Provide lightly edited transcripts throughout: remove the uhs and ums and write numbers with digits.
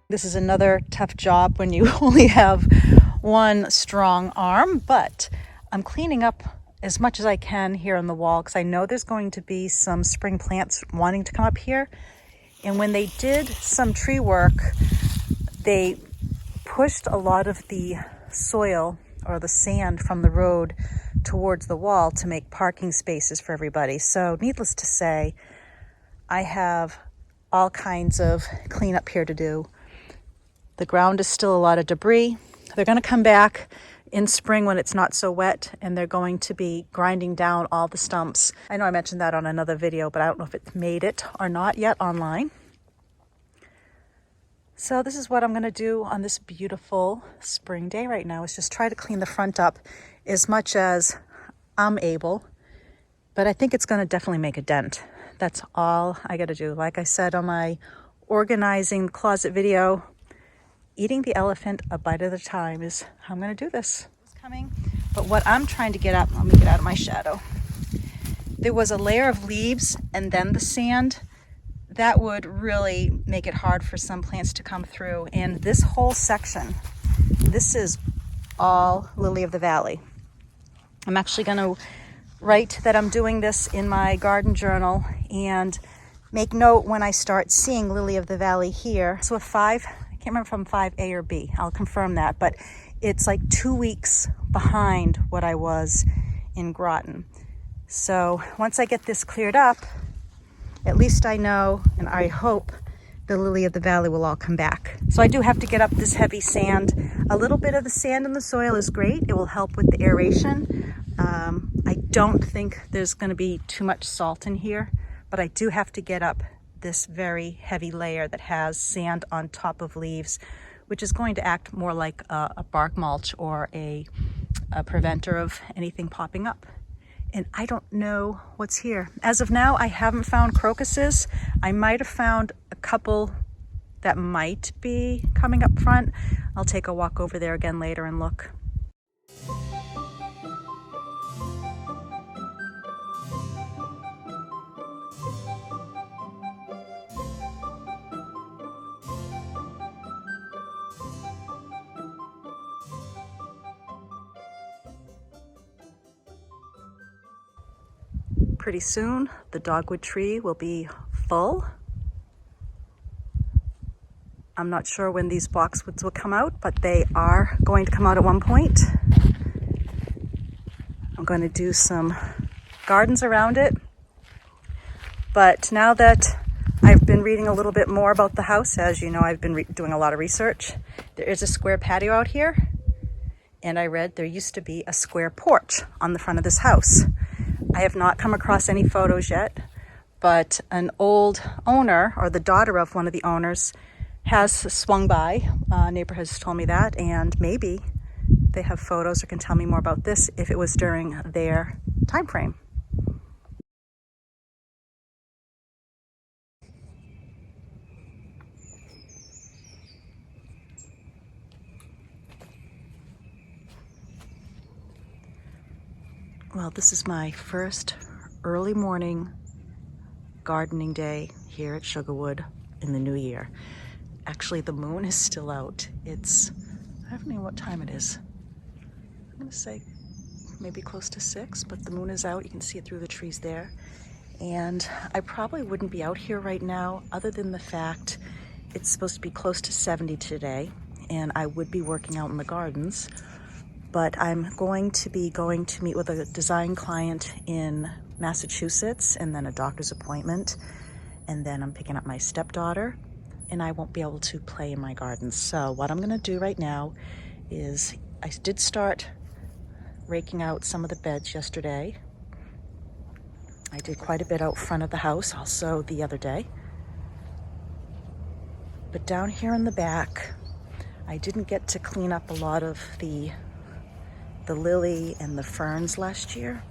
This is another tough job when you only have one strong arm, but I'm cleaning up as much as I can here on the wall because I know there's going to be some spring plants wanting to come up here. And when they did some tree work, they pushed a lot of the soil or the sand from the road towards the wall to make parking spaces for everybody. So needless to say, I have all kinds of cleanup here to do. The ground is still a lot of debris. They're going to come back in spring when it's not so wet, and they're going to be grinding down all the stumps. I know I mentioned that on another video, but I don't know if it's made it or not yet online. So this is what I'm going to do on this beautiful spring day right now, is just try to clean the front up as much as I'm able. But I think it's going to definitely make a dent. That's all I got to do. Like I said on my organizing closet video, eating the elephant a bite at a time is how I'm going to do this. It's coming, but what I'm trying to get at, let me get out of my shadow. There was a layer of leaves and then the sand. That would really make it hard for some plants to come through. And this whole section, this is all lily of the valley. I'm actually going to write that I'm doing this in my garden journal and make note when I start seeing lily of the valley here. So a 5, I can't remember if I'm 5A or B, I'll confirm that, but it's like 2 weeks behind what I was in Groton. So once I get this cleared up, at least I know, and I hope, the lily of the valley will all come back. So I do have to get up this heavy sand. A little bit of the sand in the soil is great. It will help with the aeration. I don't think there's going to be too much salt in here, but I do have to get up this very heavy layer that has sand on top of leaves, which is going to act more like a bark mulch or a preventer of anything popping up. And I don't know what's here. As of now, I haven't found crocuses. I might have found a couple that might be coming up front. I'll take a walk over there again later and look. Pretty soon, the dogwood tree will be full. I'm not sure when these boxwoods will come out, but they are going to come out at one point. I'm going to do some gardens around it. But now that I've been reading a little bit more about the house, as you know, I've been doing a lot of research. There is a square patio out here, and I read there used to be a square porch on the front of this house. I have not come across any photos yet, but an old owner, or the daughter of one of the owners, has swung by. A neighbor has told me that, and maybe they have photos or can tell me more about this if it was during their time frame. Well, this is my first early morning gardening day here at Sugarwood in the new year. Actually, the moon is still out. It's, I don't know what time it is. I'm gonna say maybe close to 6, but the moon is out. You can see it through the trees there. And I probably wouldn't be out here right now other than the fact it's supposed to be close to 70 today, and I would be working out in the gardens. But I'm going to meet with a design client in Massachusetts, and then a doctor's appointment, and then I'm picking up my stepdaughter, and I won't be able to play in my gardens. So what I'm gonna do right now is, I did start raking out some of the beds yesterday. I did quite a bit out front of the house also the other day. But down here in the back, I didn't get to clean up a lot of the lily and the ferns last year,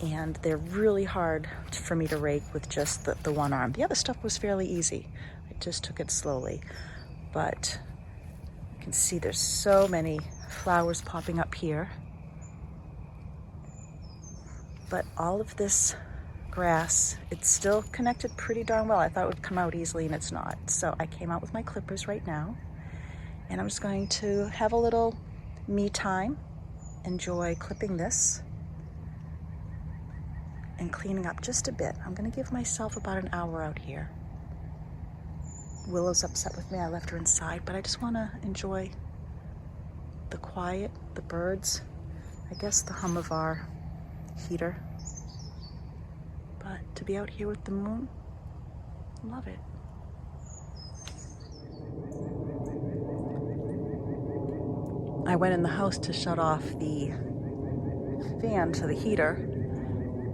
and they're really hard for me to rake with just the one arm. The other stuff was fairly easy. I just took it slowly, but you can see there's so many flowers popping up here. But all of this grass. It's still connected pretty darn well. I thought it would come out easily and it's not. So I came out with my clippers right now and I'm just going to have a little me time, enjoy clipping this and cleaning up just a bit. I'm gonna give myself about an hour out here. Willow's upset with me, I left her inside, but I just wanna enjoy the quiet, the birds, I guess the hum of our heater. But to be out here with the moon, love it. I went in the house to shut off the fan to the heater,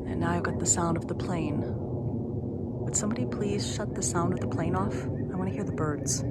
and now I've got the sound of the plane. Would somebody please shut the sound of the plane off? I want to hear the birds.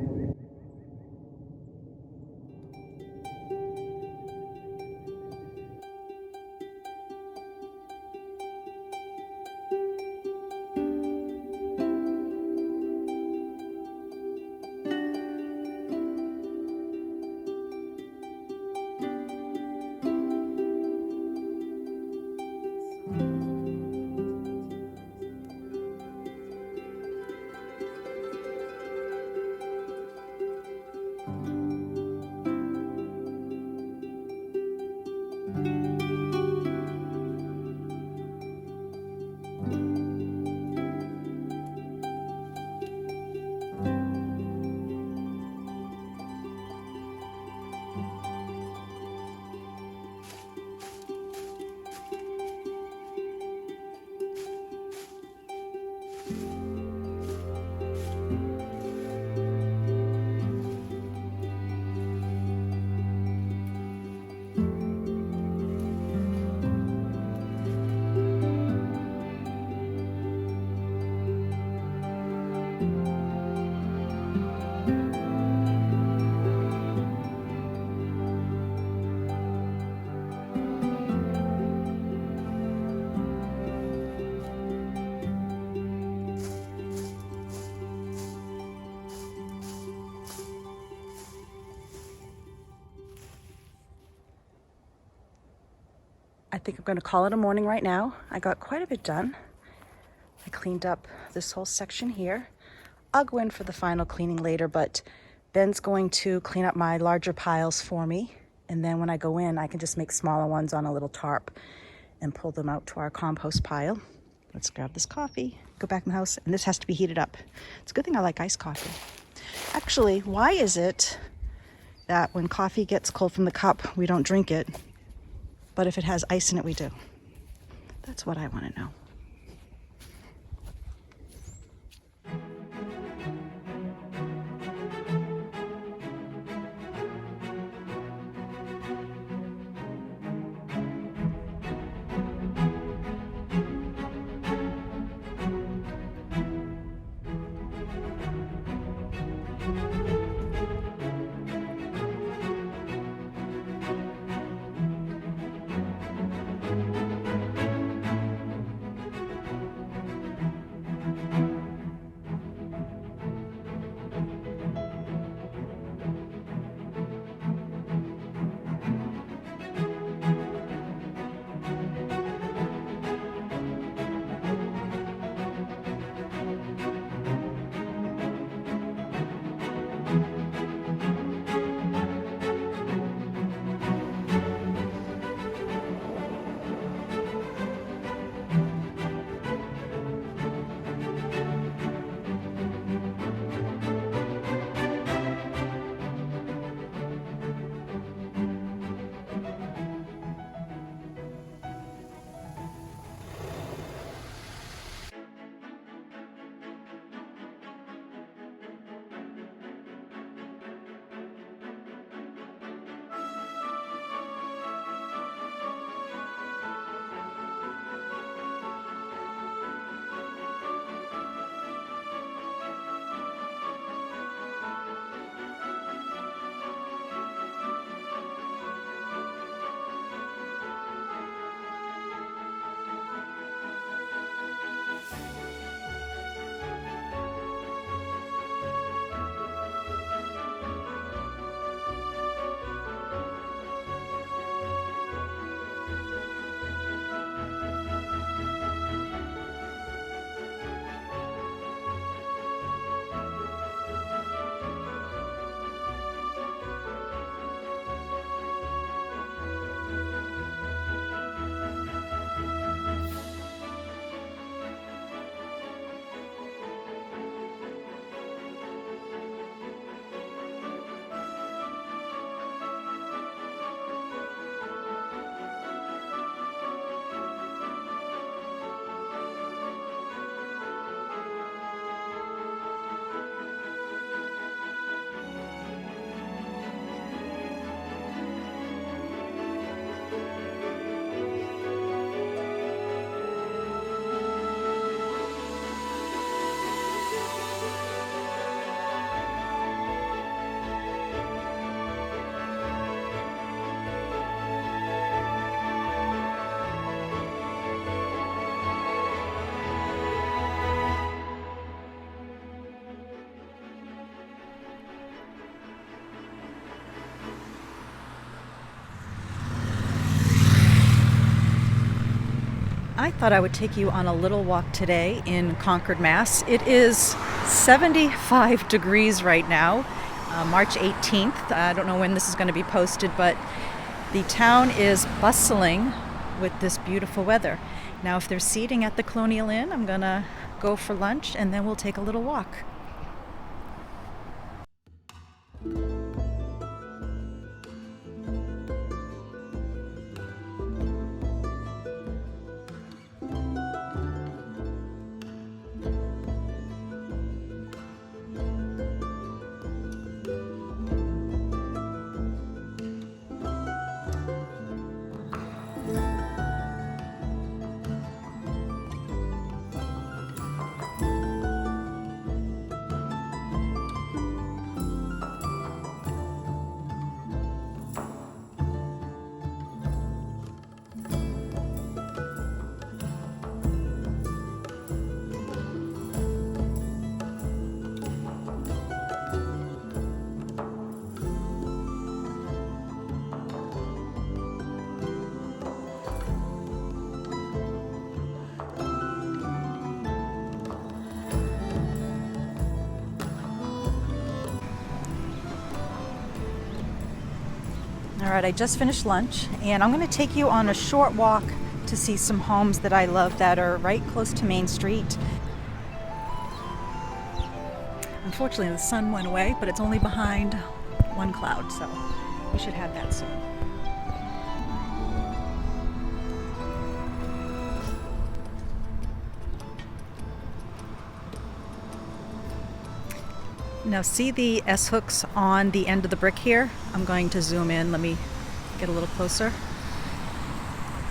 I think I'm going to call it a morning right now. I got quite a bit done. I cleaned up this whole section here. I'll go in for the final cleaning later, but Ben's going to clean up my larger piles for me. And then when I go in, I can just make smaller ones on a little tarp and pull them out to our compost pile. Let's grab this coffee, go back in the house, and this has to be heated up. It's a good thing I like iced coffee. Actually, why is it that when coffee gets cold from the cup, we don't drink it? But if it has ice in it, we do. That's what I want to know. I thought I would take you on a little walk today in Concord, Mass. It is 75 degrees right now, March 18th. I don't know when this is going to be posted, but the town is bustling with this beautiful weather. Now, if there's seating at the Colonial Inn, I'm going to go for lunch and then we'll take a little walk. All right, I just finished lunch and I'm going to take you on a short walk to see some homes that I love that are right close to Main Street. Unfortunately, the sun went away, but it's only behind one cloud, so we should have that soon. Now see the S-hooks on the end of the brick here? I'm going to zoom in. Let me get a little closer.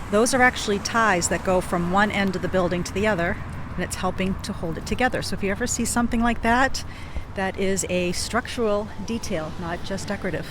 Those are actually ties that go from one end of the building to the other, and it's helping to hold it together. So if you ever see something like that, that is a structural detail, not just decorative.